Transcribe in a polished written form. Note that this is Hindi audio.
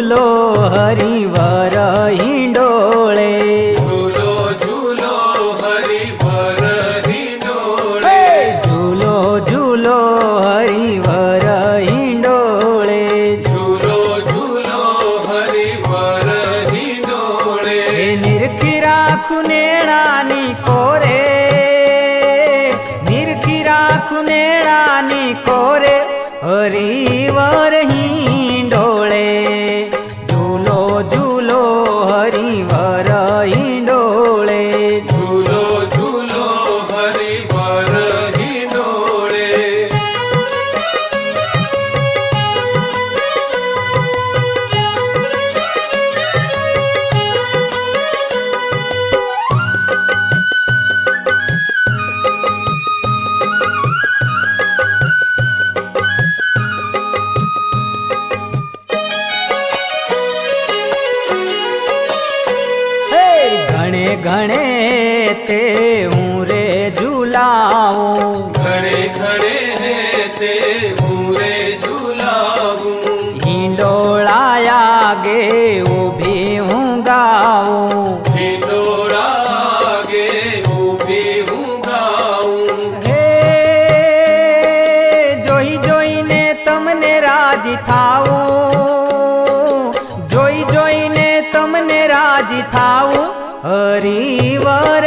झूलो हरिवर हिंडोळे, झूलो झूलो हरिवर हिंडोळे, झूलो झूलो हरिवर हिंडोळे, झूलो झूलो हरिवर हिंडोळे। निरखी राखून येणानी कोरे, निरखी राखून येणानी कोरे हरिवर हिंडोळे, झूलो झूलो हरिवर हिंडोळे, झूलो झूलो हरिवर हिंडोळे। घणे घणे ते हूँ रे झूलाऊं, घणे घणे ते हूँ रे झूलाऊं, हिंडोळा आगे ऊभी हूँ गाऊं, हिंडोळा आगे ऊभी हूँ गाऊं। हे जोई जोई ने तमने राजी थाऊं, जोई जोई ने तमने राजी थाऊं हरिवर